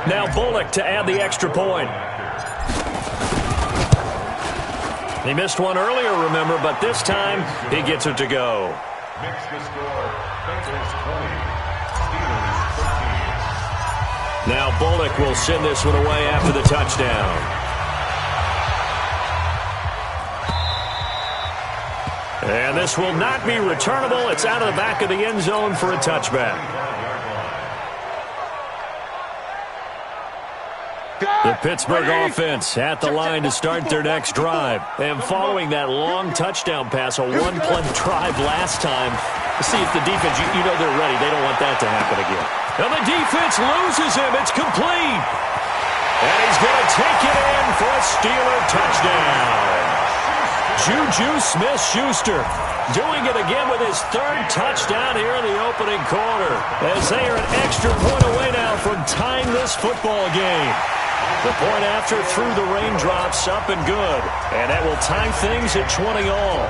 Now Bullock to add the extra point. He missed one earlier, remember, but this time he gets it to go. Makes the score, Bengals 20, Steelers 13. Now Bullock will send this one away after the touchdown. And this will not be returnable. It's out of the back of the end zone for a touchback. The Pittsburgh offense at the line to start their next drive. And following that long touchdown pass, a one-play drive last time, see if the defense, you know they're ready. They don't want that to happen again. And the defense loses him. It's complete. And he's going to take it in for a Steeler touchdown. Juju Smith-Schuster doing it again with his third touchdown here in the opening quarter, as they are an extra point away now from tying this football game. The point after through the raindrops, up and good, and that will tie things at 20 all.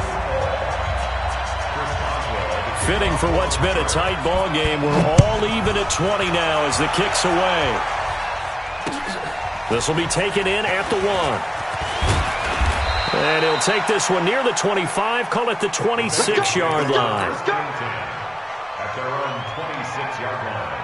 Fitting for what's been a tight ball game. We're all even at 20 now as the kick's away. This will be taken in at the 1. And he'll take this one near the 25, call it the 26-yard line. At their own 26-yard line.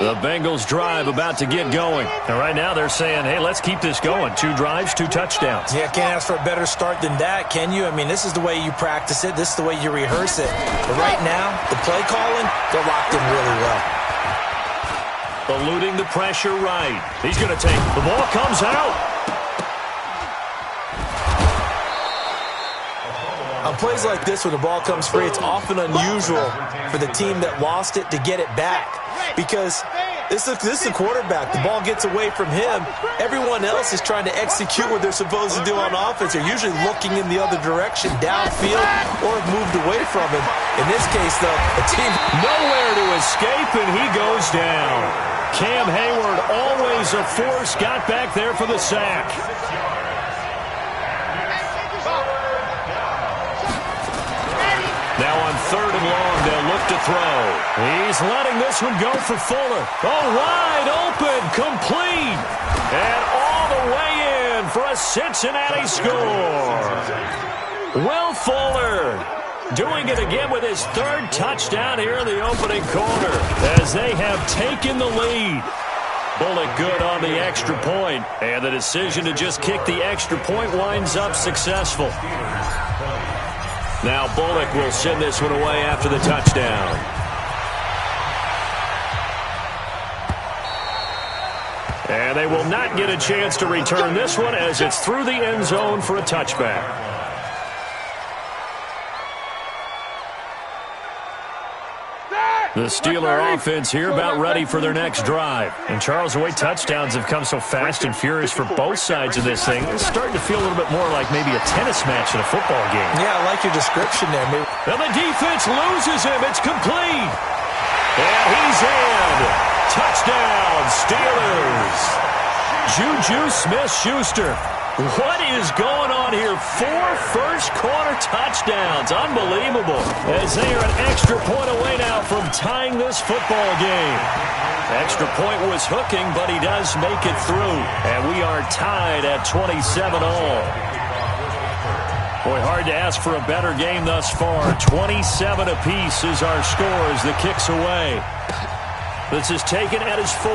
The Bengals drive about to get going. And right now they're saying, hey, let's keep this going. 2 drives, 2 touchdowns. Yeah, can't ask for a better start than that, can you? I mean, this is the way you practice it. This is the way you rehearse it. But right now, the play calling, they're locked in really well. Eluding the pressure right. He's going to take. The ball comes out. On plays like this where the ball comes free, it's often unusual for the team that lost it to get it back. Because this is the quarterback. The ball gets away from him. Everyone else is trying to execute what they're supposed to do on offense. They're usually looking in the other direction, downfield, or have moved away from him. In this case, though, the team nowhere to escape, and he goes down. Cam Hayward, always a force, got back there for the sack. Now on 3rd and long, they'll look to throw. He's letting this one go for Fuller. Oh, wide open, complete. And all the way in for a Cincinnati score. Will Fuller doing it again with his 3rd touchdown here in the opening quarter as they have taken the lead. Bullock good on the extra point, and the decision to just kick the extra point winds up successful. Now Bullock will send this one away after the touchdown. And they will not get a chance to return this one as it's through the end zone for a touchback. The Steeler offense here about ready for their next drive. And Charles, the way touchdowns have come so fast and furious for both sides of this thing, it's starting to feel a little bit more like maybe a tennis match in a football game. Yeah, I like your description there. Maybe. And the defense loses him. It's complete. And he's in. Touchdown, Steelers. Juju Smith-Schuster. What is going on here? 4 first-quarter touchdowns. Unbelievable. As they are an extra point away now from tying this football game. Extra point was hooking, but he does make it through. And we are tied at 27 all. Boy, hard to ask for a better game thus far. 27 apiece is our score as the kick's away. This is taken at his 4.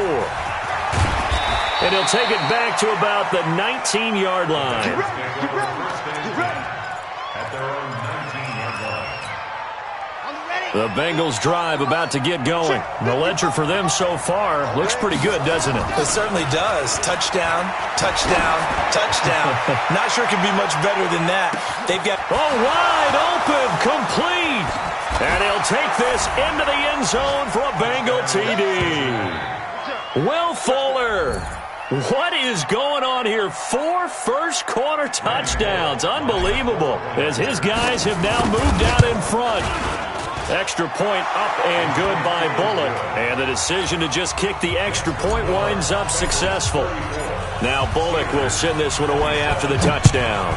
And he'll take it back to about the 19-yard line. At their own 19-yard line. The Bengals drive about to get going. The ledger for them so far looks pretty good, doesn't it? It certainly does. Touchdown, touchdown, touchdown. Not sure it could be much better than that. They've got... Oh, wide open, complete. And he'll take this into the end zone for a Bengal TD. Will Fuller. What is going on here? 4 first-quarter touchdowns. Unbelievable. As his guys have now moved out in front. Extra point up and good by Bullock. And the decision to just kick the extra point winds up successful. Now Bullock will send this one away after the touchdown.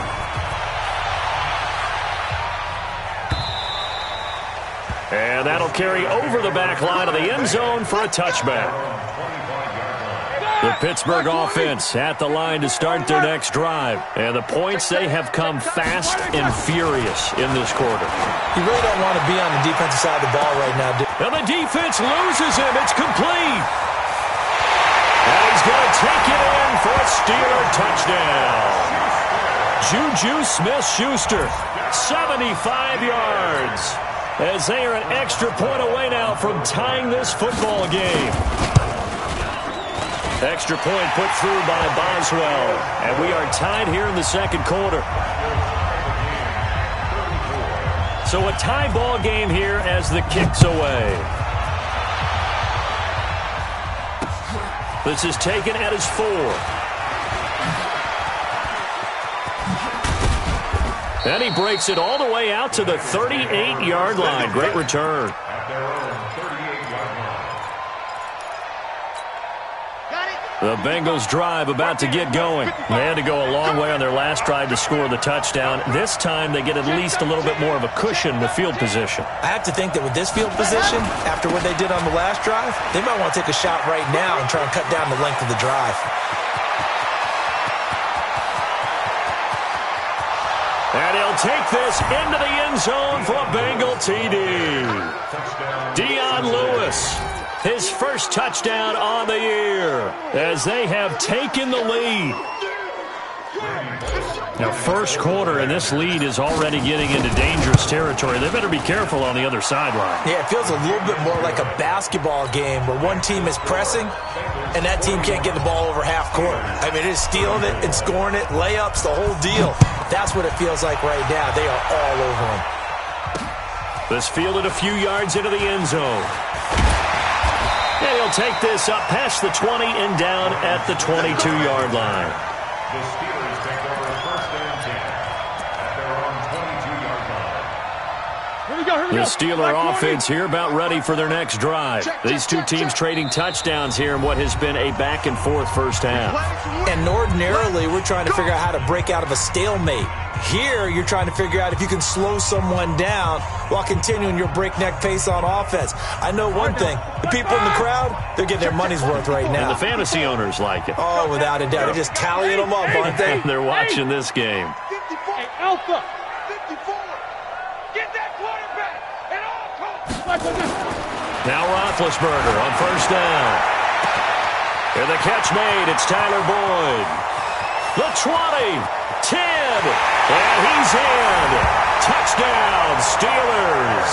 And that'll carry over the back line of the end zone for a touchback. The Pittsburgh offense at the line to start their next drive. And the points, they have come fast and furious in this quarter. You really don't want to be on the defensive side of the ball right now. And the defense loses him. It's complete. And he's going to take it in for a Steeler touchdown. Juju Smith-Schuster, 75 yards. As they are an extra point away now from tying this football game. Extra point put through by Boswell. And we are tied here in the second quarter. So a tie ball game here as the kick's away. This is taken at his 4. And he breaks it all the way out to the 38-yard line. Great return. The Bengals drive about to get going. They had to go a long way on their last drive to score the touchdown. This time they get at least a little bit more of a cushion with field position. I have to think that with this field position, after what they did on the last drive, they might want to take a shot right now and try and cut down the length of the drive. And he'll take this into the end zone for a Bengal TD. Dion Lewis, his first touchdown on the year, as they have taken the lead. Now, first quarter, and this lead is already getting into dangerous territory. They better be careful on the other sideline. Yeah, it feels a little bit more like a basketball game where one team is pressing and that team can't get the ball over half court. I mean, it is stealing it and scoring it, layups, the whole deal. That's what it feels like right now. They are all over him. This fielded a few yards into the end zone. And he'll take this up past the 20 and down at the 22-yard line. The Steelers take over first and 10 at their own 22-yard line. The Steeler offense here about ready for their next drive. These two teams trading touchdowns here in what has been a back-and-forth first half. And ordinarily, we're trying to figure out how to break out of a stalemate. Here, you're trying to figure out if you can slow someone down while continuing your breakneck pace on offense. I know one thing. The people in the crowd, they're getting their money's worth right now. And the fantasy owners like it. Oh, without a doubt. They're just tallying them up, aren't they? They're watching this game. 54. Hey, Alpha, 54. Get that quarterback at all costs. Now Roethlisberger on first down. And the catch made. It's Tyler Boyd. The 20. 10, and he's in. Touchdown, Steelers.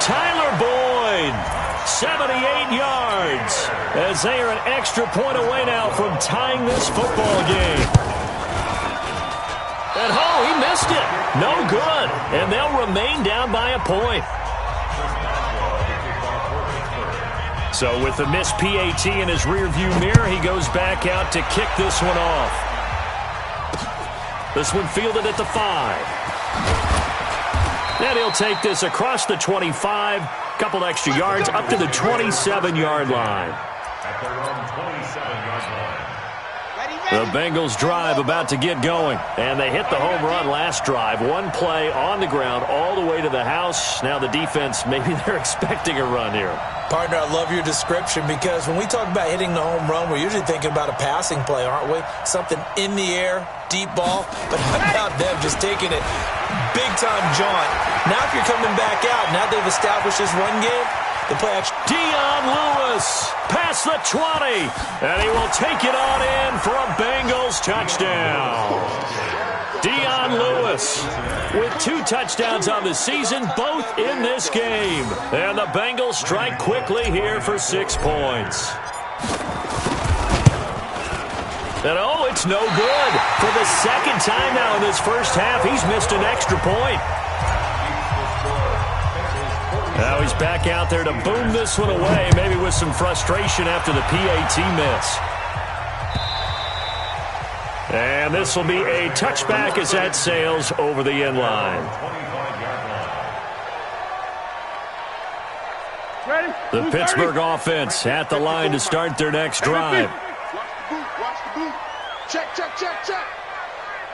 Tyler Boyd, 78 yards, as they are an extra point away now from tying this football game. And he missed it. No good, and they'll remain down by a point. So with the missed PAT in his rearview mirror, he goes back out to kick this one off. This one fielded at the 5. And he'll take this across the 25, couple extra yards, up to the 27-yard line. At their own 27-yard line. The Bengals drive about to get going. And they hit the home run last drive. One play on the ground all the way to the house. Now the defense, maybe they're expecting a run here. Partner, I love your description because when we talk about hitting the home run, we're usually thinking about a passing play, aren't we? Something in the air, deep ball. But how about them just taking it big-time jaunt? Now if you're coming back out, now they've established this run game, the play action. Dion Lewis past the 20. And he will take it on in for a Bengals touchdown. Dion Lewis with 2 touchdowns on the season, both in this game. And the Bengals strike quickly here for 6 points. And it's no good. For the second time now in this first half, he's missed an extra point. Now he's back out there to boom this one away, maybe with some frustration after the PAT miss. And this will be a touchback as that sails over the end line. The Pittsburgh offense at the line to start their next drive. Watch the boot. Check, check, check, check.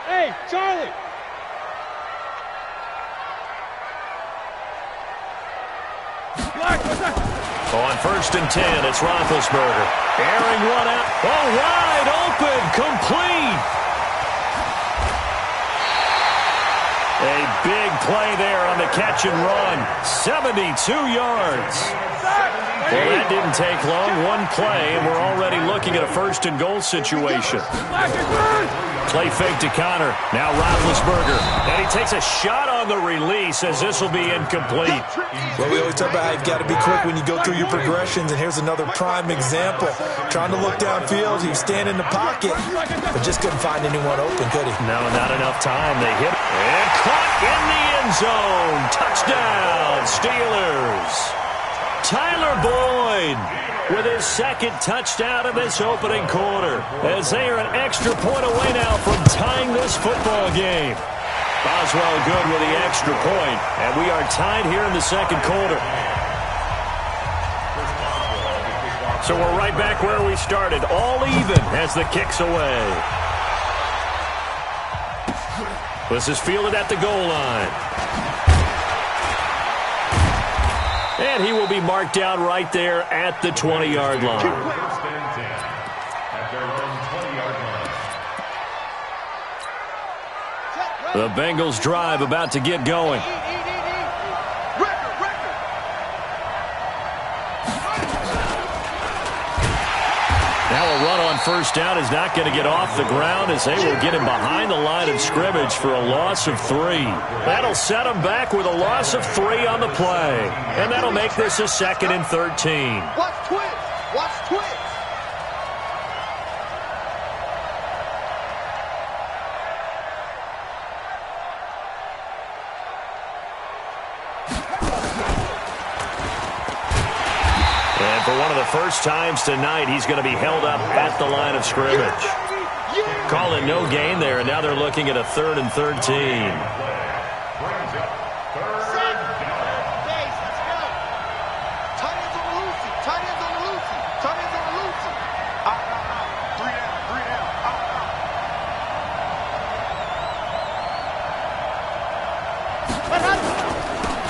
Hey, Charlie. On 1st and 10, it's Roethlisberger. Airing one out. Oh, wide open. Complete. A big play there on the catch and run. 72 yards. Well, that didn't take long. One play, and we're already looking at a 1st and goal situation. Play fake to Connor. Now Roethlisberger. And he takes a shot on the release as this will be incomplete. Well, we always talk about how you've got to be quick when you go through your progressions, and here's another prime example. Trying to look downfield, he was standing in the pocket, but just couldn't find anyone open, could he? No, not enough time. They hit and caught in the end zone. Touchdown, Steelers. Tyler Boyd with his 2nd touchdown in this opening quarter, as they are an extra point away now from tying this football game. Boswell good with the extra point, and we are tied here in the 2nd quarter. So we're right back where we started, all even as the kick's away. This is fielded at the goal line. And he will be marked down right there at the 20-yard line. The Bengals drive about to get going. Now a run on 1st down is not going to get off the ground, as they will get him behind the line of scrimmage for a loss of 3. That'll set him back with a loss of 3 on the play. And that'll make this a 2nd and 13. Watch twins. Watch twins. And for one of the first times tonight, he's going to be held up at the line of scrimmage. Calling no gain there, and now they're looking at a 3rd and 13.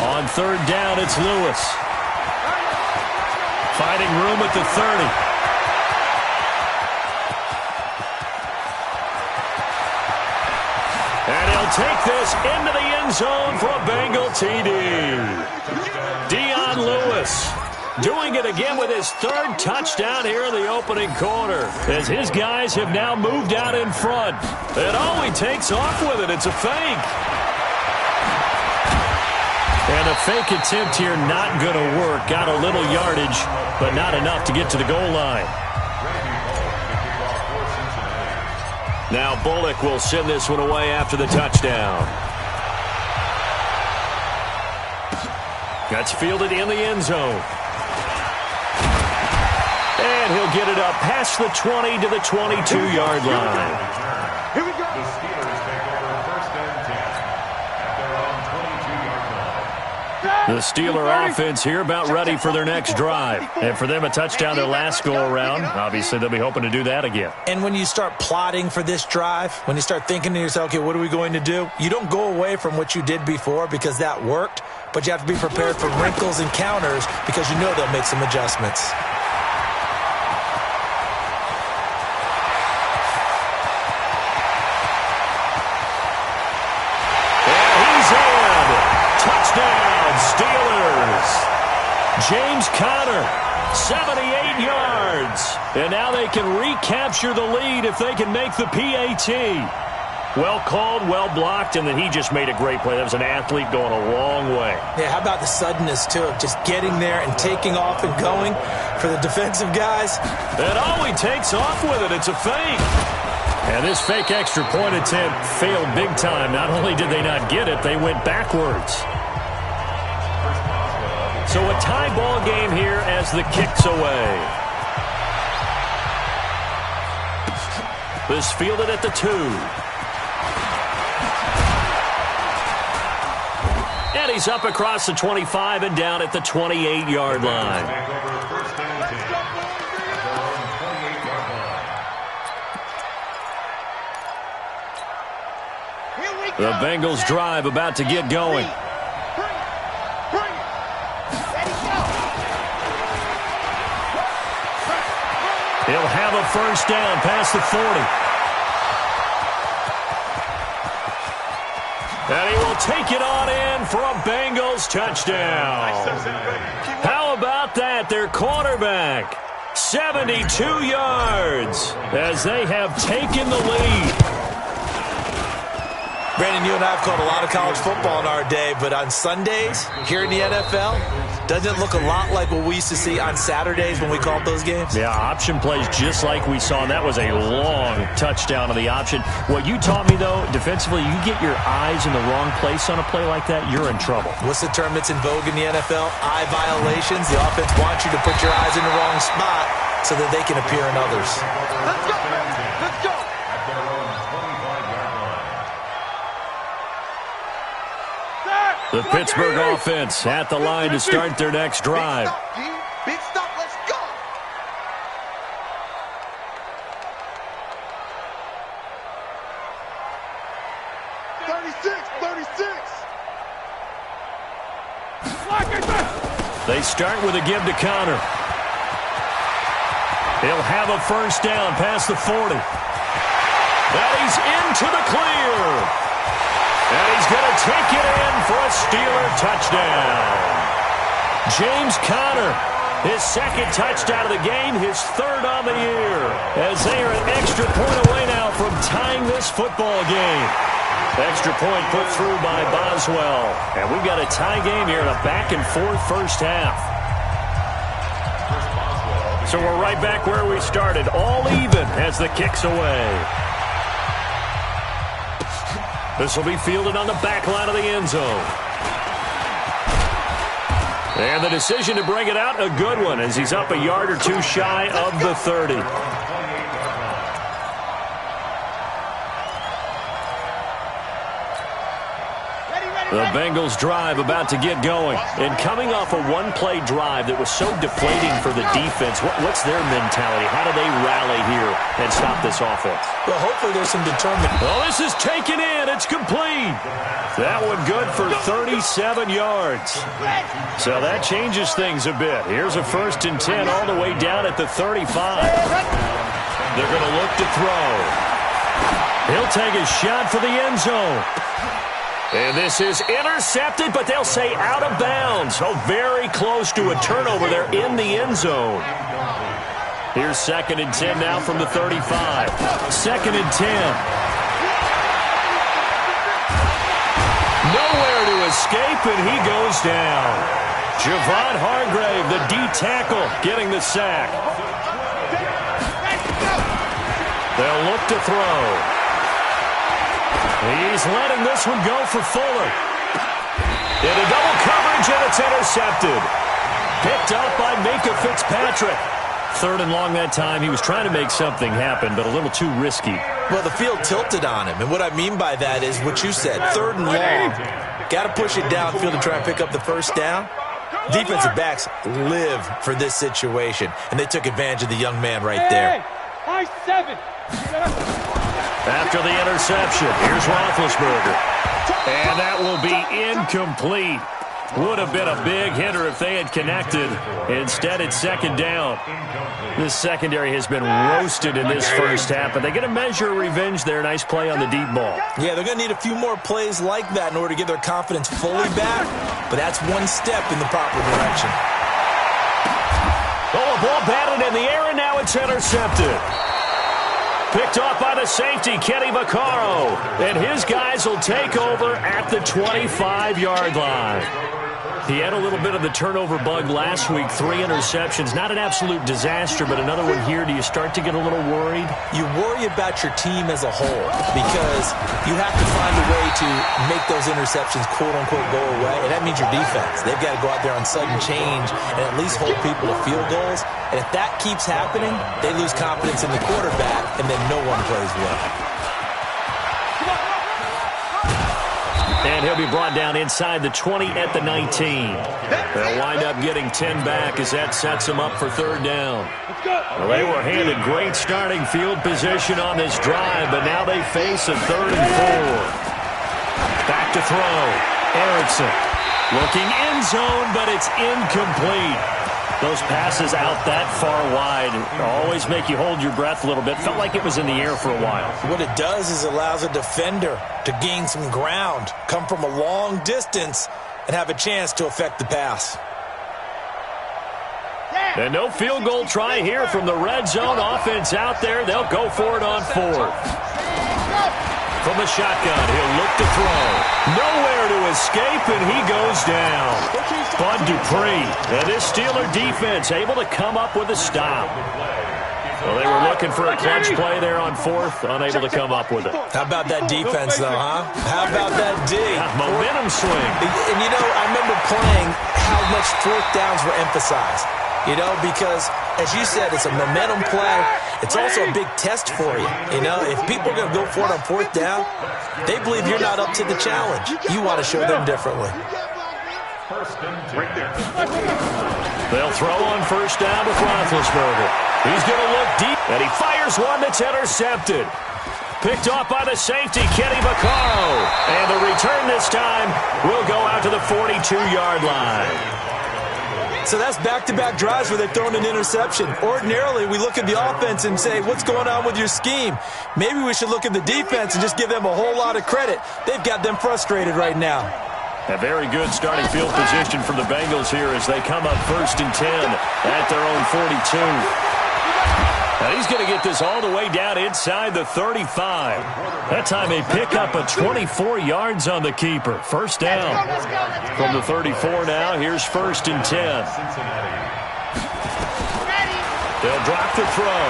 On 3rd down, it's Lewis. Finding room at the 30. And he'll take this into the end zone for a Bengal TD. Dion Lewis doing it again with his 3rd touchdown here in the opening quarter, as his guys have now moved out in front. And all he takes off with it, it's a fake. And a fake attempt here not going to work. Got a little yardage, but not enough to get to the goal line. Now Bullock will send this one away after the touchdown. That's fielded in the end zone. And he'll get it up past the 20 to the 22-yard line. Here we go. The Steelers take over 1st and 10 at their own 22-yard line. The Steeler offense here about ready for their next drive. And for them, a touchdown their last go-around. Obviously, they'll be hoping to do that again. And when you start plotting for this drive, when you start thinking to yourself, okay, what are we going to do? You don't go away from what you did before because that worked, but you have to be prepared for wrinkles and counters because you know they'll make some adjustments. Touchdown, Steelers. James Conner, 78 yards. And now they can recapture the lead if they can make the PAT. Well called, well blocked, and then he just made a great play. That was an athlete going a long way. Yeah, how about the suddenness, too, of just getting there and taking off and going for the defensive guys? And all he takes off with it, it's a fake. And this fake extra point attempt failed big time. Not only did they not get it, they went backwards. So a tie ball game here as the kick's away. This fielded at the 2. And he's up across the 25 and down at the 28-yard line. The Bengals drive about to get going. He'll have a first down past the 40. And he will take it on in for a Bengals touchdown. How about that? Their quarterback, 72 yards as they have taken the lead. Brandon, you and I have called a lot of college football in our day, but on Sundays here in the NFL, doesn't it look a lot like what we used to see on Saturdays when we called those games? Yeah, option plays just like we saw, and that was a long touchdown of the option. What you taught me, though, defensively, you get your eyes in the wrong place on a play like that, you're in trouble. What's the term that's in vogue in the NFL? Eye violations. The offense wants you to put your eyes in the wrong spot so that they can appear in others. Let's go! Let's go! The Pittsburgh offense at the line to start their next drive. Big stop, let's go! They start with a give to counter. He'll have a first down past the 40. And he's into the clear. And he's going to take it in for a Steeler touchdown. James Conner, his second touchdown of the game, his third on the year, as they are an extra point away now from tying this football game. Extra point put through by Boswell. And we've got a tie game here in a back-and-forth first half. So we're right back where we started, all even as the kick's away. This will be fielded on the back line of the end zone. And the decision to bring it out, a good one, as he's up a yard or two shy of the 30. The Bengals drive about to get going. And coming off a one-play drive that was so deflating for the defense, what's their mentality? How do they rally here and stop this offense? Well, hopefully there's some determination. Well, this is taken in. It's complete. That one good for 37 yards. So that changes things a bit. Here's a 1st and 10 all the way down at the 35. They're going to look to throw. He'll take a shot for the end zone. And this is intercepted, but they'll say out of bounds. Oh, very close to a turnover there in the end zone. Here's 2nd and 10 now from the 35. 2nd and 10. Nowhere to escape, and he goes down. Javon Hargrave, the D tackle, getting the sack. They'll look to throw. He's letting this one go for Fuller. Into double coverage, and it's intercepted. Picked up by Minka Fitzpatrick. 3rd and long that time. He was trying to make something happen, but a little too risky. Well, the field tilted on him, and what I mean by that is what you said, 3rd and long. Got to push it downfield to try and pick up the first down. Defensive backs live for this situation, and they took advantage of the young man right there. High 7. After the interception, here's Roethlisberger. And that will be incomplete. Would have been a big hitter if they had connected. Instead, it's 2nd down. This secondary has been roasted in this first half, but they're going to measure revenge there. Nice play on the deep ball. Yeah, they're going to need a few more plays like that in order to get their confidence fully back, but that's one step in the proper direction. Oh, a ball batted in the air, and now it's intercepted. Picked off by the safety, Kenny Vaccaro. And his guys will take over at the 25-yard line. He had a little bit of the turnover bug last week, 3 interceptions. Not an absolute disaster, but another one here. Do you start to get a little worried? You worry about your team as a whole because you have to find a way to make those interceptions, quote-unquote, go away. And that means your defense. They've got to go out there on sudden change and at least hold people to field goals. And if that keeps happening, they lose confidence in the quarterback, and then no one plays well. And he'll be brought down inside the 20 at the 19. They'll wind up getting 10 back as that sets them up for third down. Well, they were handed great starting field position on this drive, but now they face a 3rd and 4. Back to throw. Erickson looking end zone, but it's incomplete. Those passes out that far wide always make you hold your breath a little bit. Felt like it was in the air for a while. What it does is allows a defender to gain some ground, come from a long distance, and have a chance to affect the pass. And no field goal try here from the red zone. Offense out there. They'll go for it on 4th. From the shotgun, he'll look to throw. Nowhere to escape, and he goes down. Bud Dupree. And this Steeler defense able to come up with a stop. Well, they were looking for a clutch play there on 4th, unable to come up with it. How about that defense, though, huh? How about that D? Momentum swing. And, you know, I remember playing how much 4th downs were emphasized. You know, because, as you said, it's a momentum play. It's also a big test for you. You know, if people are going to go for it on 4th down, they believe you're not up to the challenge. You want to show them differently. They'll throw on 1st down with Roethlisberger. He's going to look deep, and he fires one that's intercepted. Picked off by the safety, Kenny Vaccaro. And the return this time will go out to the 42-yard line. So that's back-to-back drives where they've thrown an interception. Ordinarily, we look at the offense and say, what's going on with your scheme? Maybe we should look at the defense and just give them a whole lot of credit. They've got them frustrated right now. A very good starting field position for the Bengals here as they come up 1st and 10 at their own 42. And he's going to get this all the way down inside the 35. That time they pick up a 24 yards on the keeper. 1st down. From the 34 now, here's 1st and 10. They'll drop the throw.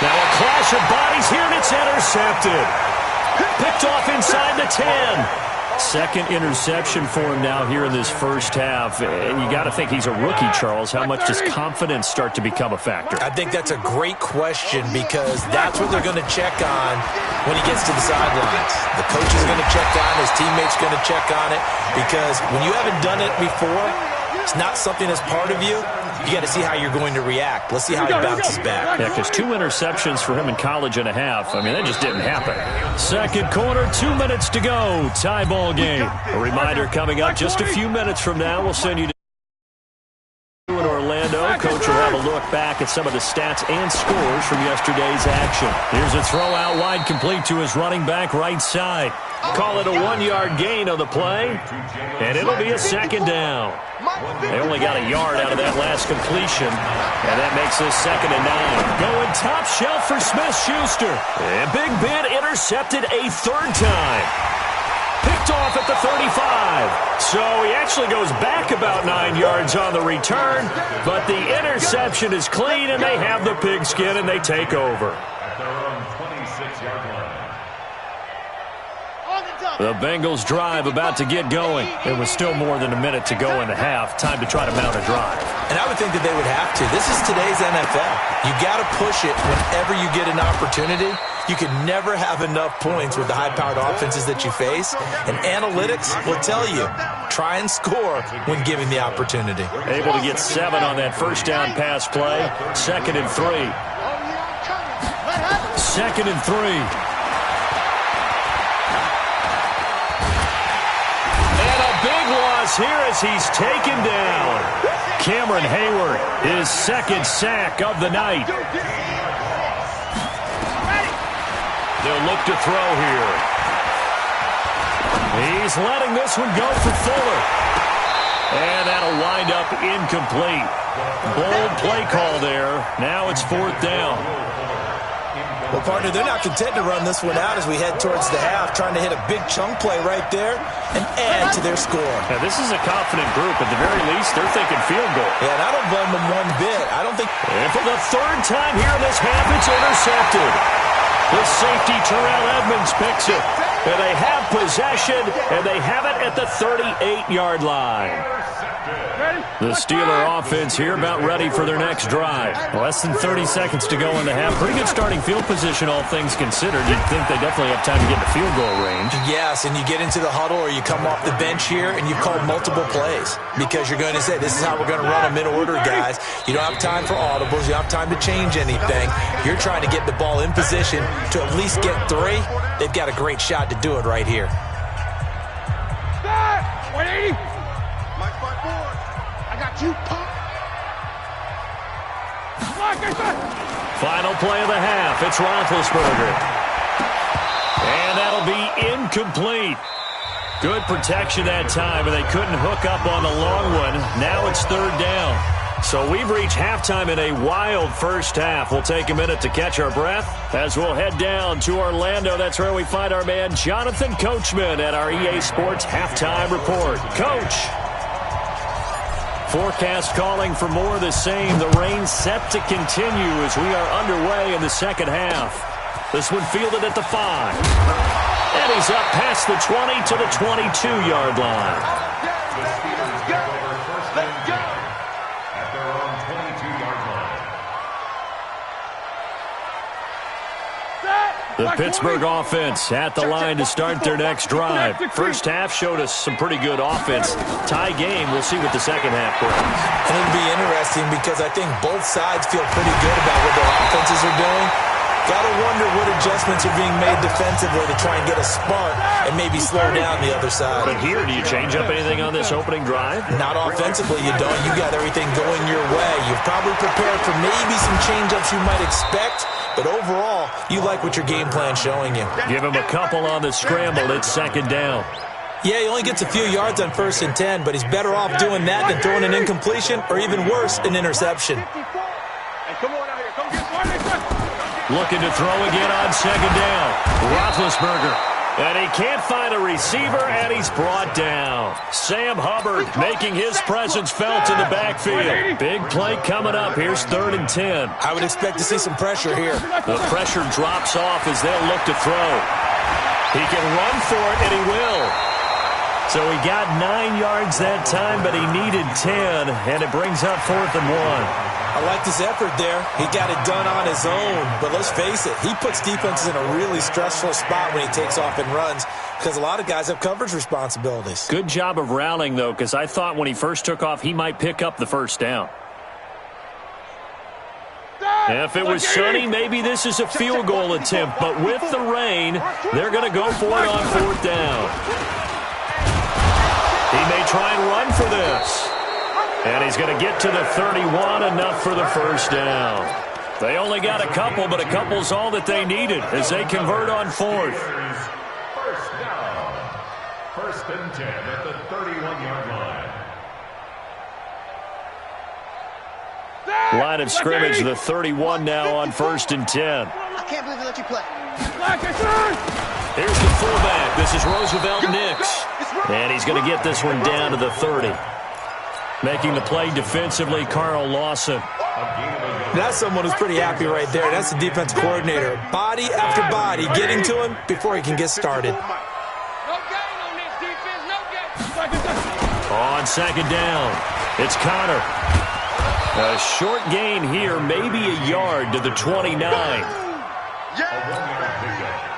Now a clash of bodies here, and it's intercepted. Picked off inside the 10. Second interception for him now here in this first half. And you got to think he's a rookie, Charles. How much does confidence start to become a factor? I think that's a great question because that's what they're going to check on when he gets to the sidelines. The coach is going to check on, his teammates going to check on it because when you haven't done it before, it's not something that's part of you. You got to see how you're going to react. Let's see how he bounces back. Yeah, because 2 interceptions for him in college and a half. I mean, that just didn't happen. Second quarter, 2 minutes to go. Tie ball game. A reminder coming up just a few minutes from now. We'll send you to Orlando. Coach will have a look back at some of the stats and scores from yesterday's action. Here's a throw out wide complete to his running back right side. Call it a 1-yard gain on the play, and it'll be a 2nd down. They only got a yard out of that last completion, and that makes this 2nd and 9. Going top shelf for Smith-Schuster. And Big Ben intercepted a 3rd time. Picked off at the 35. So he actually goes back about 9 yards on the return, but the interception is clean, and they have the pigskin, and they take over. The Bengals drive about to get going. It was still more than a minute to go in the half. Time to try to mount a drive. And I would think that they would have to. This is today's NFL. You got to push it whenever you get an opportunity. You can never have enough points with the high-powered offenses that you face. And analytics will tell you, try and score when given the opportunity. Able to get 7 on that 1st down pass play. 2nd and 3. 2nd and 3. Here as he's taken down. Cameron Hayward, his 2nd sack of the night. They'll look to throw here. He's letting this one go for Fuller. And that'll wind up incomplete. Bold play call there. Now it's 4th down. Well, partner, they're not content to run this one out as we head towards the half, trying to hit a big chunk play right there and add to their score. Now, this is a confident group. At the very least, they're thinking field goal. Yeah, and I don't blame them one bit. I don't think... And for the 3rd time here in this half, it's intercepted. The safety, Terrell Edmonds, picks it. And they have possession, and they have it at the 38-yard line. The Steeler offense here about ready for their next drive. Less than 30 seconds to go in the half. Pretty good starting field position, all things considered. You'd think they definitely have time to get to field goal range. Yes, and you get into the huddle or you come off the bench here and you've called multiple plays because you're going to say, this is how we're going to run them in order, guys. You don't have time for audibles. You don't have time to change anything. You're trying to get the ball in position to at least get 3. They've got a great shot to do it right here. 180. Mike 5-4. I got you, punk. Final play of the half. It's Roethlisberger. And that'll be incomplete. Good protection that time, and they couldn't hook up on the long one. Now it's 3rd down. So we've reached halftime in a wild first half. We'll take a minute to catch our breath as we'll head down to Orlando. That's where we find our man Jonathan Coachman at our EA Sports Halftime Report. Coach. Forecast calling for more of the same. The rain set to continue as we are underway in the second half. This one fielded at the 5. And he's up past the 20 to the 22-yard line. The Pittsburgh offense at the line to start their next drive. First half showed us some pretty good offense. Tie game. We'll see what the second half brings. And it'll be interesting because I think both sides feel pretty good about what their offenses are doing. Got to wonder what adjustments are being made defensively to try and get a spark and maybe slow down the other side. But here, do you change up anything on this opening drive? Not offensively, you don't. You got everything going your way. You've probably prepared for maybe some change-ups you might expect. But overall, you like what your game plan's showing you. Give him a couple on the scramble. It's 2nd down. Yeah, he only gets a few yards on 1st and 10, but he's better off doing that than throwing an incompletion or even worse, an interception. Looking to throw again on 2nd down. Roethlisberger. And he can't find a receiver, and he's brought down. Sam Hubbard making his presence felt in the backfield. Big play coming up. Here's 3rd and 10. I would expect to see some pressure here. The pressure drops off as they'll look to throw. He can run for it, and he will. So he got 9 yards that time, but he needed 10, and it brings up 4th and 1. I liked his effort there. He got it done on his own. But let's face it, he puts defenses in a really stressful spot when he takes off and runs because a lot of guys have coverage responsibilities. Good job of rallying, though, because I thought when he first took off, he might pick up the 1st down. If it was sunny, maybe this is a field goal attempt. But with the rain, they're going to go for it on 4th down. He may try and run for this. And he's going to get to the 31, enough for the 1st down. They only got a couple, but a couple's all that they needed as they convert on 4th. 1st down. 1st and 10 at the 31-yard line. Line of scrimmage, the 31 now on 1st and 10. I can't believe they let you play. Here's the fullback. This is Roosevelt Nix. And he's going to get this one down to the 30. Making the play defensively, Carl Lawson. That's someone who's pretty happy right there. That's the defense coordinator. Body after body getting to him before he can get started. On 2nd down, it's Connor. A short gain here, maybe a yard to the 29.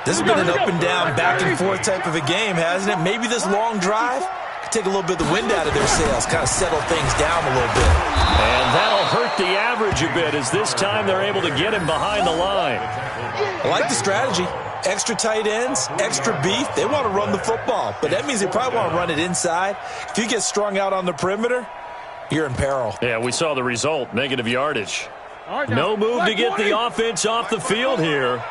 This has been an up and down, back and forth type of a game, hasn't it? Maybe this long drive could take a little bit of the wind out of their sails, kind of settle things down a little bit. And that'll hurt the average a bit as this time they're able to get him behind the line. I like the strategy. Extra tight ends, extra beef. They want to run the football, but that means they probably want to run it inside. If you get strung out on the perimeter, you're in peril. Yeah, we saw the result, negative yardage. No move to get the offense off the field here.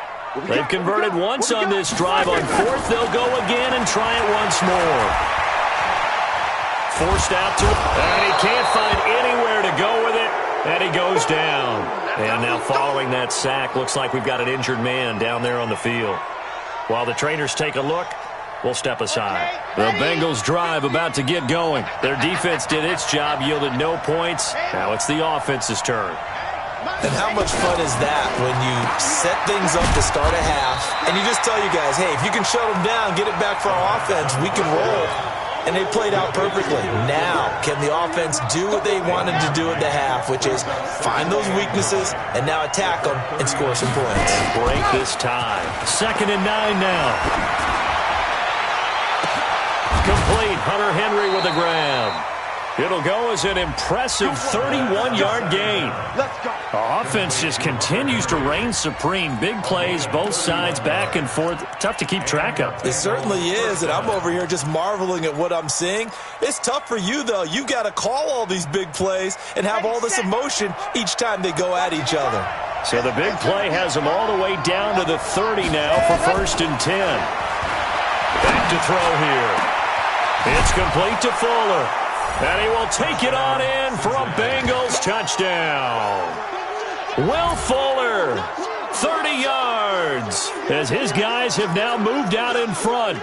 They've converted once on this drive. On 4th, they'll go again and try it once more. Forced out to him, and he can't find anywhere to go with it, and he goes down. And now following that sack, looks like we've got an injured man down there on the field. While the trainers take a look, we'll step aside. The Bengals drive about to get going. Their defense did its job, yielded no points. Now it's the offense's turn. And how much fun is that when you set things up to start a half and you just tell you guys, hey, if you can shut them down, get it back for our offense, we can roll. and they played out perfectly. Now, can the offense do what they wanted to do at the half, which is find those weaknesses and now attack them and score some points. Break this time. 2nd and 9 now. Complete. Hunter Henry with a grab. It'll go as an impressive 31-yard gain. Let's go. Our offense just continues to reign supreme. Big plays, both sides, back and forth. Tough to keep track of. It certainly is, and I'm over here just marveling at what I'm seeing. It's tough for you, though. You've got to call all these big plays and have all this emotion each time they go at each other. So the big play has them all the way down to the 30 now for 1st and 10. Back to throw here. It's complete to Fuller. And he will take it on in for a Bengals touchdown. Will Fuller, 30 yards, as his guys have now moved out in front.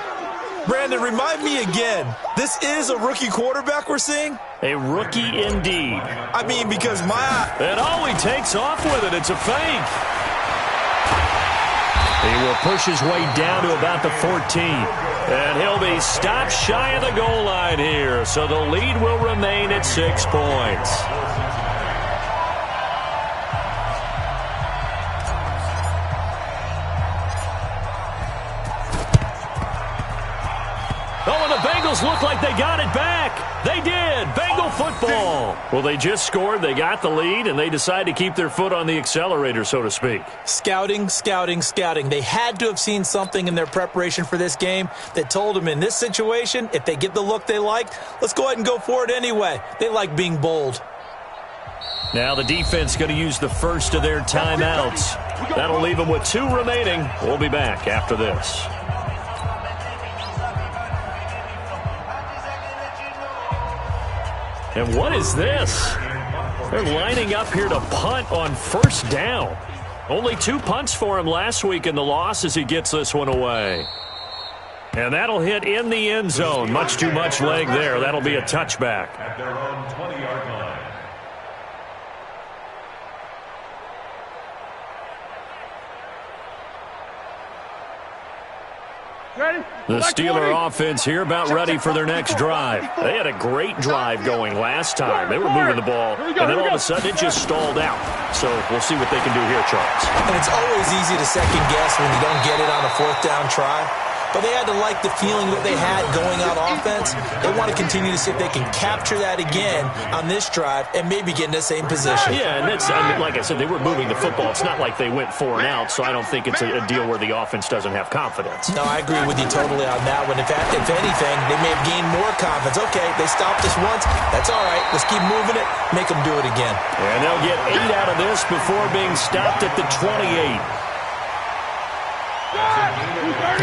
Brandon, remind me again, this is a rookie quarterback we're seeing? A rookie indeed. I mean, because And oh, he takes off with it. It's a fake. He will push his way down to about the 14. And he'll be stopped shy of the goal line here. So the lead will remain at 6 points. Oh, and the Bengals look like they got it back. They did. Bengal football. Well, they just scored. They got the lead, and they decide to keep their foot on the accelerator, so to speak. Scouting, scouting, scouting. They had to have seen something in their preparation for this game that told them in this situation, if they get the look they like, let's go ahead and go for it anyway. They like being bold. Now the defense going to use the first of their timeouts. That'll leave them with 2 remaining. We'll be back after this. And what is this? They're lining up here to punt on 1st down. Only 2 punts for him last week in the loss as he gets this one away. And that'll hit in the end zone. Much too much leg there. That'll be a touchback. At their own 20-yard line. Ready? The Steeler offense here about ready for their next drive. They had a great drive going last time. They were moving the ball, and then all of a sudden it just stalled out. So we'll see what they can do here, Charles. And it's always easy to second guess when you don't get it on a 4th down try. But they had to like the feeling that they had going on offense. They want to continue to see if they can capture that again on this drive and maybe get in the same position. Yeah, and that's, I mean, like I said, they were moving the football. It's not like they went 4 and out, so I don't think it's a deal where the offense doesn't have confidence. No, I agree with you totally on that one. In fact, if anything, they may have gained more confidence. Okay, they stopped us once. That's all right. Let's keep moving it. Make them do it again. And they'll get 8 out of this before being stopped at the 28.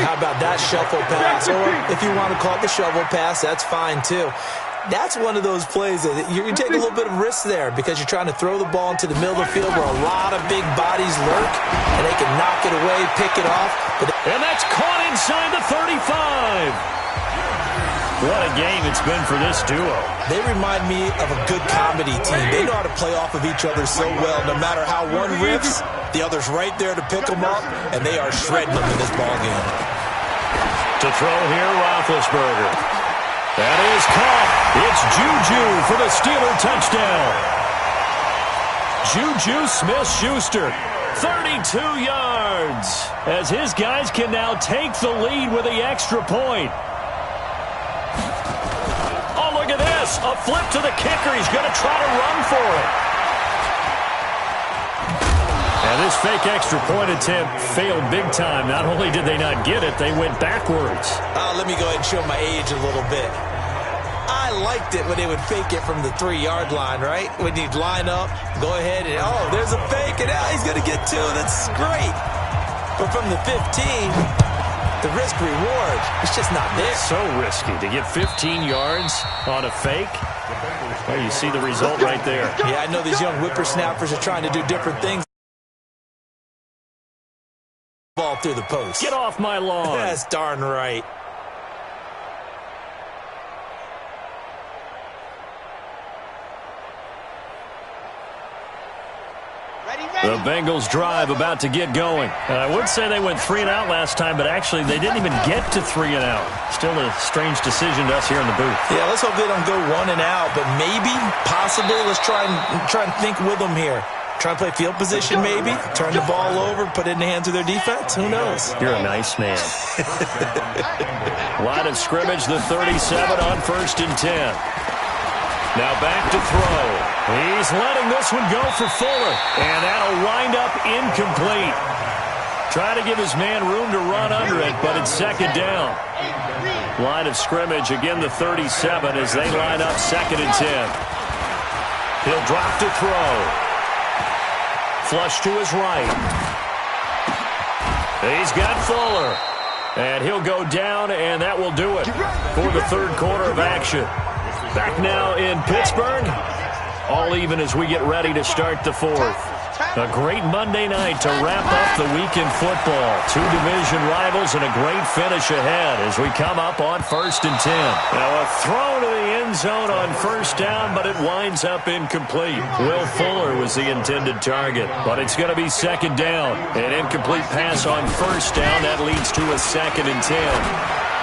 How about that shuffle pass? Or if you want to call it the shovel pass, that's fine too. That's one of those plays that you take a little bit of risk there because you're trying to throw the ball into the middle of the field where a lot of big bodies lurk, and they can knock it away, pick it off. And that's caught inside the 35. What a game it's been for this duo. They remind me of a good comedy team. They know how to play off of each other so well. No matter how one riffs, the other's right there to pick them up, and they are shredding them in this ballgame. To throw here, Roethlisberger. That is caught. It's Juju for the Steeler touchdown. Juju Smith-Schuster, 32 yards, as his guys can now take the lead with the extra point. Oh, look at this. A flip to the kicker. He's going to try to run for it. And this fake extra point attempt failed big time. Not only did they not get it, they went backwards. Let me go ahead and show my age a little bit. I liked it when they would fake it from the 3-yard line, right? When you'd line up, go ahead and, oh, there's a fake, and now he's going to get 2. That's great. But from the 15, the risk-reward, it's just not there. It's so risky to get 15 yards on a fake. Well, you see the result right there. Yeah, I know these young whippersnappers are trying to do different things. Ball through the post. Get off my lawn. That's darn right. Ready, ready. The Bengals drive about to get going. I would say they went 3-and-out last time, but actually they didn't even get to 3-and-out. Still a strange decision to us here in the booth. Yeah, let's hope they don't go 1-and-out, but maybe, possibly, let's try and think with them here. Try and play field position maybe, turn the ball over, put it in the hands of their defense. Who knows? You're a nice man. Line of scrimmage, the 37 on 1st and 10. Now back to throw. He's letting this one go for Fuller, and that'll wind up incomplete. Try to give his man room to run under it, but it's 2nd down. Line of scrimmage, again the 37 as they line up 2nd and 10. He'll drop to throw. Flush to his right. He's got Fuller. And he'll go down, and that will do it for the 3rd quarter of action. Back now in Pittsburgh. All even as we get ready to start the 4th. A great Monday night to wrap up the week in football. 2 division rivals and a great finish ahead as we come up on 1st and 10. Now a throw to the end zone on 1st down, but it winds up incomplete. Will Fuller was the intended target, but it's going to be 2nd down. An incomplete pass on 1st down. That leads to a 2nd and 10.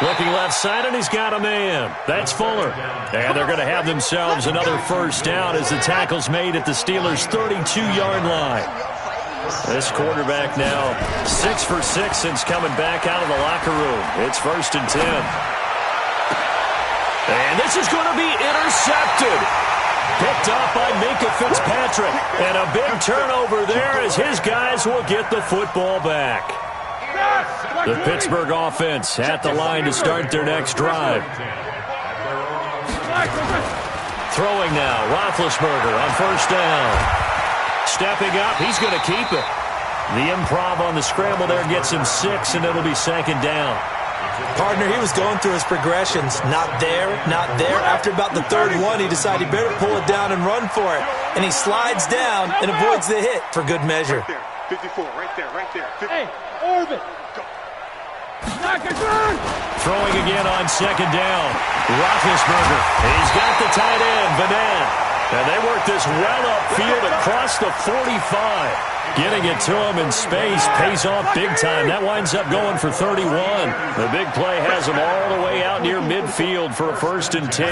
Looking left side, and he's got a man. That's Fuller. And they're going to have themselves another 1st down as the tackle's made at the Steelers' 32-yard line. This quarterback now 6 for 6 since coming back out of the locker room. It's 1st and 10. And this is going to be intercepted. Picked off by Minka Fitzpatrick. And a big turnover there as his guys will get the football back. The Pittsburgh offense at the line to start their next drive. Throwing now, Roethlisberger on 1st down. Stepping up, he's going to keep it. The improv on the scramble there gets him 6, and it'll be 2nd down. Partner, he was going through his progressions. Not there, not there. After about the 3rd one, he decided he better pull it down and run for it. And he slides down and avoids the hit for good measure. 54, right there, right there. 50. Hey, Orbit. Throwing again on 2nd down. Roethlisberger. He's got the tight end, Vanette. And they work this well upfield across the 45. Getting it to him in space pays off big time. That winds up going for 31. The big play has him all the way out near midfield for a 1st and 10.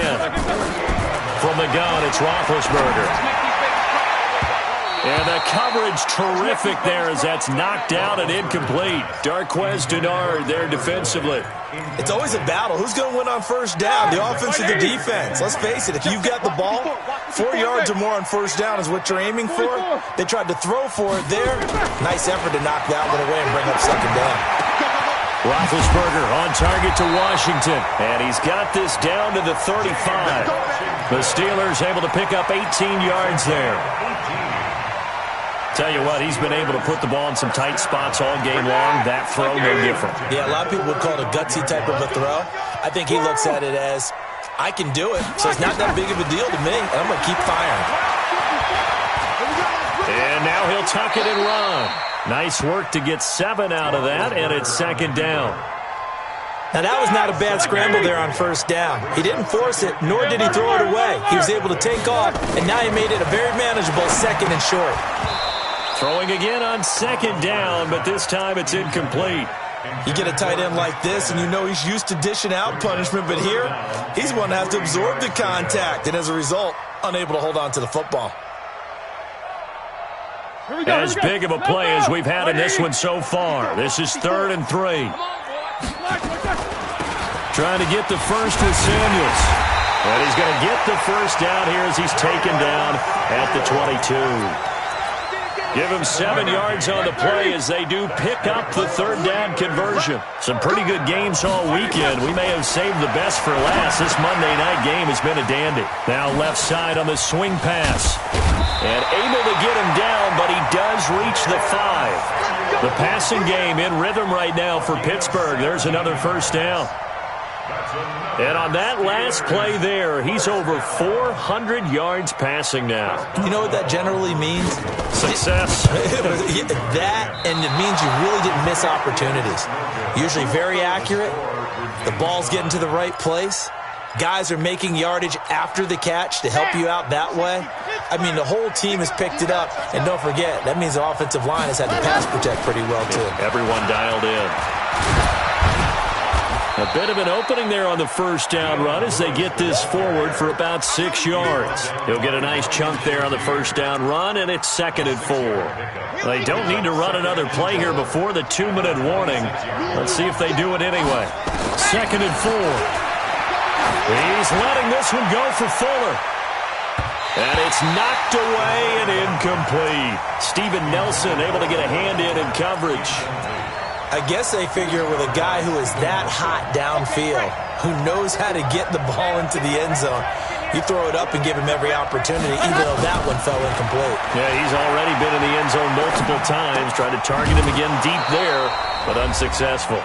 From the gun, it's Roethlisberger. And the coverage terrific there as that's knocked out and incomplete. Darquez Denard there defensively. It's always a battle. Who's going to win on 1st down, the offense or the defense? Let's face it, if you've got the ball, 4 yards or more on 1st down is what you're aiming for. They tried to throw for it there. Nice effort to knock that one away and bring up 2nd down. Roethlisberger on target to Washington. And he's got this down to the 35. The Steelers able to pick up 18 yards there. Tell you what, he's been able to put the ball in some tight spots all game long. That throw, no different. Yeah, a lot of people would call it a gutsy type of a throw. I think he looks at it as, I can do it, so it's not that big of a deal to me, and I'm going to keep firing. And now he'll tuck it and run. Nice work to get 7 out of that, and it's 2nd down. Now, that was not a bad scramble there on 1st down. He didn't force it, nor did he throw it away. He was able to take off, and now he made it a very manageable 2nd and short. Throwing again on 2nd down, but this time it's incomplete. You get a tight end like this, and you know he's used to dishing out punishment, but here, he's one to have to absorb the contact, and as a result, unable to hold on to the football. As big of a play as we've had in this one so far. This is 3rd and 3. Trying to get the first with Samuels. And he's going to get the 1st down here as he's taken down at the 22. Give him 7 yards on the play as they do pick up the 3rd down conversion. Some pretty good games all weekend. We may have saved the best for last. This Monday night game has been a dandy. Now left side on the swing pass. And able to get him down, but he does reach the 5. The passing game in rhythm right now for Pittsburgh. There's another 1st down. And on that last play there, he's over 400 yards passing now. You know what that generally means? Success. That, and it means you really didn't miss opportunities. Usually very accurate. The ball's getting to the right place. Guys are making yardage after the catch to help you out that way. I mean, the whole team has picked it up. And don't forget, that means the offensive line has had to pass protect pretty well, too. Everyone dialed in. A bit of an opening there on the first down run as they get this forward for about 6 yards. He'll get a nice chunk there on the first down run, and it's 2nd and 4. They don't need to run another play here before the 2-minute warning. Let's see if they do it anyway. 2nd and 4. He's letting this one go for Fuller. And it's knocked away and incomplete. Steven Nelson able to get a hand in coverage. I guess they figure with a guy who is that hot downfield, who knows how to get the ball into the end zone, you throw it up and give him every opportunity, even though that one fell incomplete. Yeah, he's already been in the end zone multiple times, trying to target him again deep there, but unsuccessful.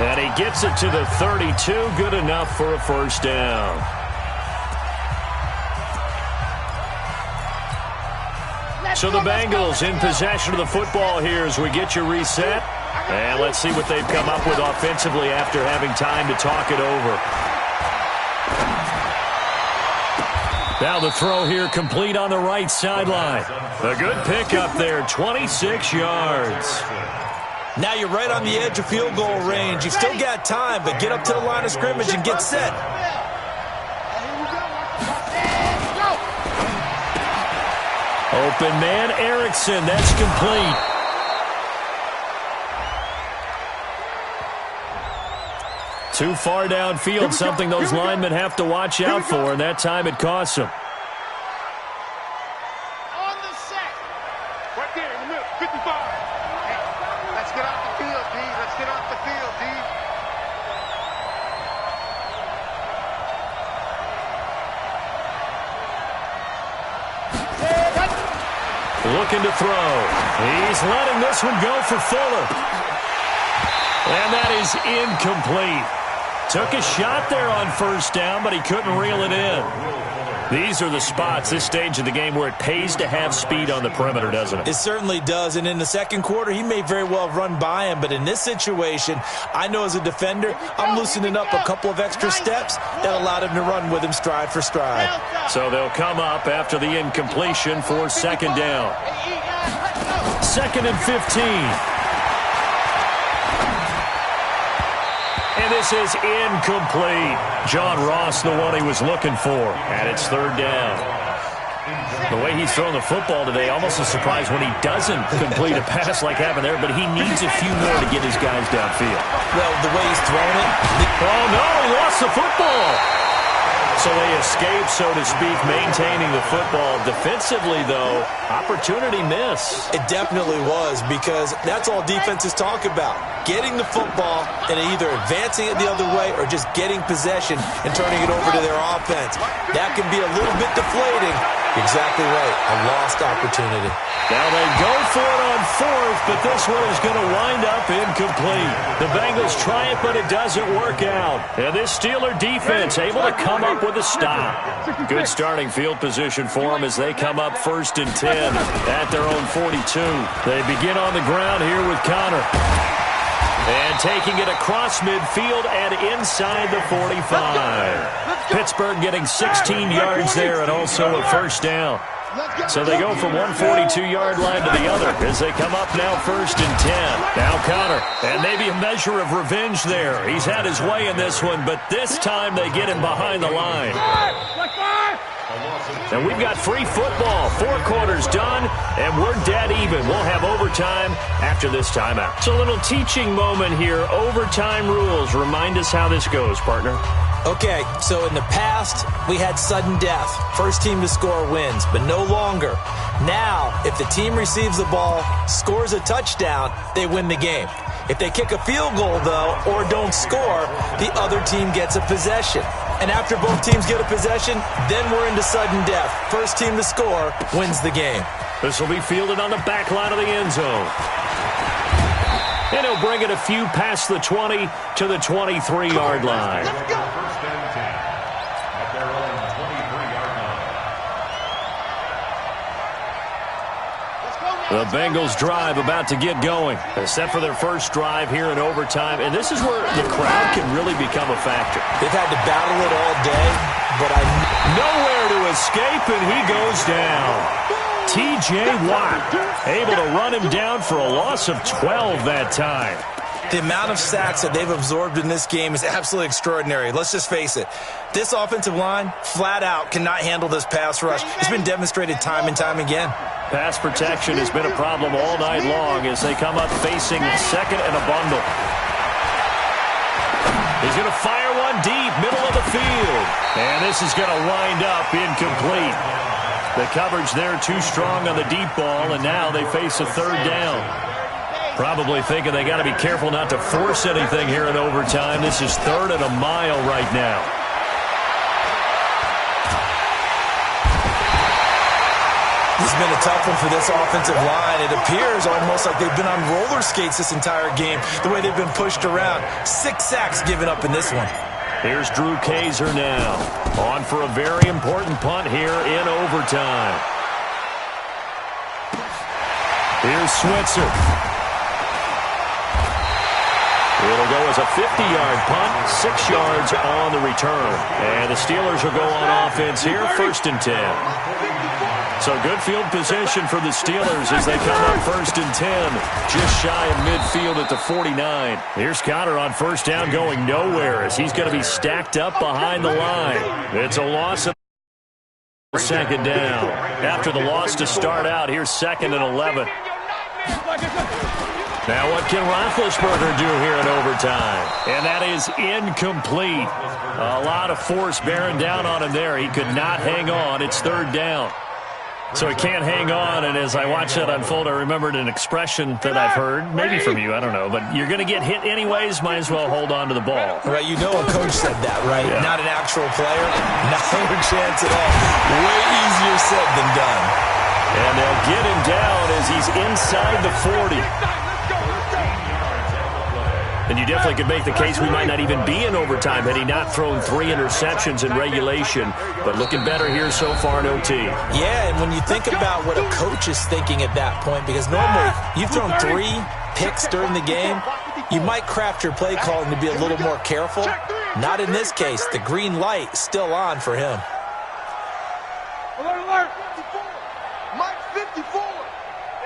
And he gets it to the 32, good enough for a first down. So the Bengals in possession of the football here as we get you reset. And let's see what they've come up with offensively after having time to talk it over. Now the throw here complete on the right sideline. A good pickup there, 26 yards. Now you're right on the edge of field goal range. You've still got time, but get up to the line of scrimmage and get set. Open man, Erickson. That's complete. Too far downfield, something those linemen have to watch out for, and that time it costs them. On the set. Right there in the middle, 55. Hey, let's get off the field, D. Let's get off the field, D. Looking to throw. He's letting this one go for Fuller. And that is incomplete. Took a shot there on first down, but he couldn't reel it in. These are the spots, this stage of the game, where it pays to have speed on the perimeter, doesn't it? It certainly does, and in the second quarter, he may very well run by him, but in this situation, I know as a defender, I'm loosening up a couple of extra steps that allowed him to run with him stride for stride. So they'll come up after the incompletion for second down. 2nd and 15. And this is incomplete. John Ross, the one he was looking for. And it's third down. The way he's throwing the football today, almost a surprise when he doesn't complete a pass like happened there, but he needs a few more to get his guys downfield. Well, the way he's throwing it. Oh, no, he lost the football. So they escape, so to speak, maintaining the football. Defensively, though, opportunity miss. It definitely was, because that's all defenses talk about. Getting the football and either advancing it the other way or just getting possession and turning it over to their offense. That can be a little bit deflating. Exactly right. A lost opportunity. Now they go for it on fourth, but this one is going to wind up incomplete. The Bengals try it, but it doesn't work out. And this Steeler defense able to come up with a stop. Good starting field position for them as they come up 1st and 10 at their own 42. They begin on the ground here with Connor. And taking it across midfield and inside the 45. Pittsburgh getting 16 yards there and also a first down. So they go from one 42-yard line to the other as they come up now 1st and 10. Now Connor, and maybe a measure of revenge there. He's had his way in this one, but this time they get him behind the line. And we've got free football. 4 quarters done, and we're dead even. We'll have overtime after this timeout. It's a little teaching moment here. Overtime rules. Remind us how this goes, partner. Okay, so in the past, we had sudden death. First team to score wins, but no longer. Now, if the team receives the ball, scores a touchdown, they win the game. If they kick a field goal, though, or don't score, the other team gets a possession. And after both teams get a possession, then we're into sudden death. First team to score wins the game. This will be fielded on the back line of the end zone. And he'll bring it a few past the 20 to the 23-yard line. Let's go. 1st and 10 at their own 23-yard line. Let's go now. The Bengals drive about to get going. Set for their first drive here in overtime. And this is where the crowd can really become a factor. They've had to battle it all day, but nowhere to escape, and he goes down. T.J. Watt able to run him down for a loss of 12 that time. The amount of sacks that they've absorbed in this game is absolutely extraordinary. Let's just face it. This offensive line, flat out, cannot handle this pass rush. It's been demonstrated time and time again. Pass protection has been a problem all night long as they come up facing second and a bundle. He's going to fire one deep, middle of the field. And this is going to wind up incomplete. The coverage there too strong on the deep ball, and now they face a third down. Probably thinking they got to be careful not to force anything here in overtime. This is 3rd and a mile right now. This has been a tough one for this offensive line. It appears almost like they've been on roller skates this entire game, the way they've been pushed around. 6 sacks given up in this one. Here's Drew Kaiser now, on for a very important punt here in overtime. Here's Switzer. It'll go as a 50-yard punt, 6 yards on the return. And the Steelers will go on offense here, 1st and 10. So good field position for the Steelers as they come up 1st and 10, just shy of midfield at the 49. Here's Connor on 1st down going nowhere as he's going to be stacked up behind the line. It's a loss of 2nd down. After the loss to start out, here's 2nd and 11. Now what can Roethlisberger do here in overtime? And that is incomplete. A lot of force bearing down on him there. He could not hang on. It's 3rd down. So he can't hang on, and as I watched that unfold, I remembered an expression that I've heard, maybe from you, I don't know, but you're going to get hit anyways, might as well hold on to the ball. Right, you know a coach said that, right? Yeah. Not an actual player. Not a chance at all. Way easier said than done. And they'll get him down as he's inside the 40. And you definitely could make the case we might not even be in overtime had he not thrown 3 interceptions in regulation. But looking better here so far in OT. Yeah, and when you think about what a coach is thinking at that point, because normally you've thrown 3 picks during the game, you might craft your play calling to be a little more careful. Not in this case. The green light is still on for him. Alert, alert! 54! Mike 54!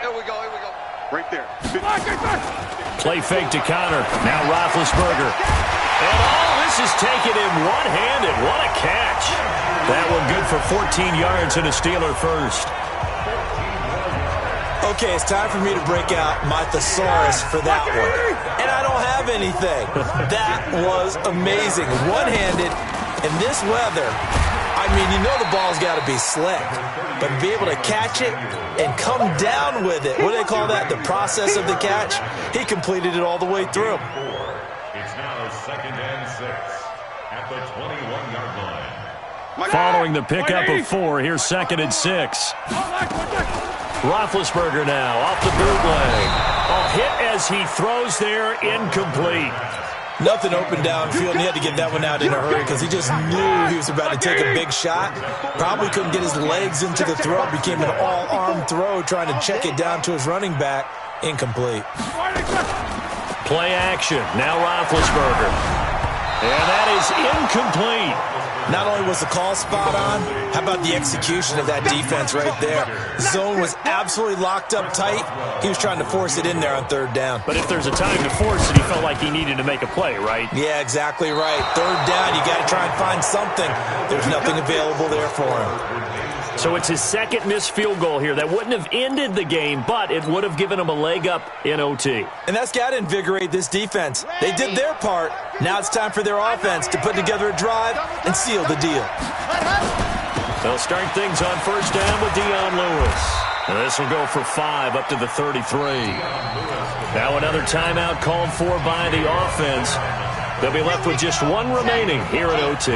Here we go, here we go. Right there. Play fake to Connor. Now Roethlisberger. And this is taken in one-handed. What a catch. That one good for 14 yards and a Steeler first. Okay, it's time for me to break out my thesaurus for that one. And I don't have anything. That was amazing. One-handed in this weather. I mean, you know the ball's got to be slick. But to be able to catch it and come down with it, what do they call that? The process of the catch? He completed it all the way through. It's now 2nd and 6 at the 21-yard line. Following the pickup of 4, here's 2nd and 6. Roethlisberger now off the bootleg. A hit as he throws there, incomplete. Nothing open downfield, and he had to get that one out in a hurry because he just knew he was about to take a big shot. Probably couldn't get his legs into the throw. Became an all-arm throw, trying to check it down to his running back. Incomplete. Play action. Now Roethlisberger. And that is incomplete. Not only was the call spot on, how about the execution of that defense right there? Zone was absolutely locked up tight. He was trying to force it in there on 3rd down. But if there's a time to force it, he felt like he needed to make a play, right? Yeah, exactly right. 3rd down, you got to try and find something. There's nothing available there for him. So it's his 2nd missed field goal here. That wouldn't have ended the game, but it would have given him a leg up in OT. And that's got to invigorate this defense. They did their part. Now it's time for their offense to put together a drive and seal the deal. They'll start things on 1st down with Dion Lewis. And this will go for 5 up to the 33. Now another timeout called for by the offense. They'll be left with just 1 remaining here at OT.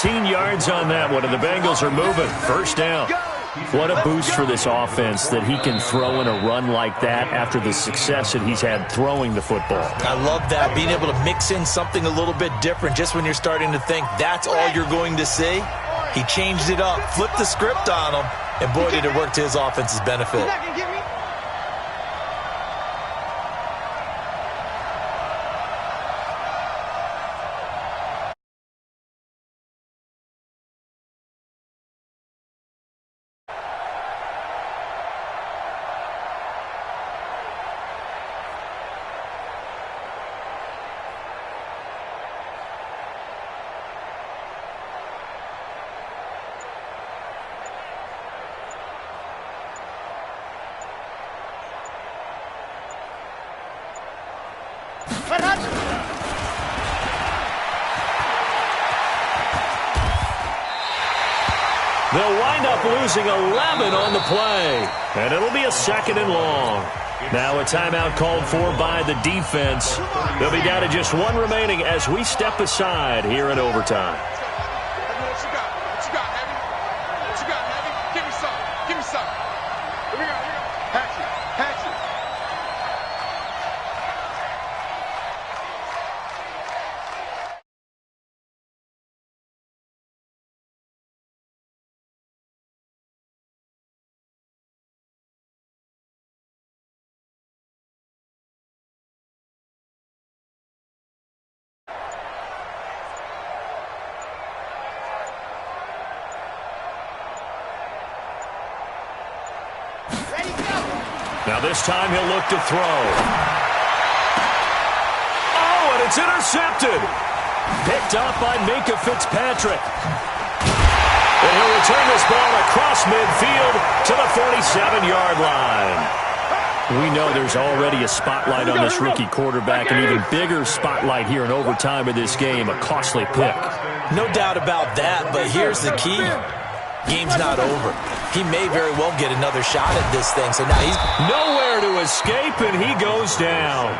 17 yards on that one, and the Bengals are moving. First down. What a boost for this offense that he can throw in a run like that after the success that he's had throwing the football. I love that, being able to mix in something a little bit different just when you're starting to think that's all you're going to see. He changed it up, flipped the script on him, and boy, did it work to his offense's benefit. They'll wind up losing 11 on the play, and it'll be a 2nd and long. Now a timeout called for by the defense. They'll be down to just 1 remaining as we step aside here in overtime. Now this time he'll look to throw. Oh, and it's intercepted. Picked up by Minkah Fitzpatrick. And he'll return this ball across midfield to the 47-yard line. We know there's already a spotlight on this rookie quarterback, an even bigger spotlight here in overtime of this game, a costly pick. No doubt about that, but here's the key. Game's not over. He may very well get another shot at this thing, so now he's nowhere to escape, and he goes down.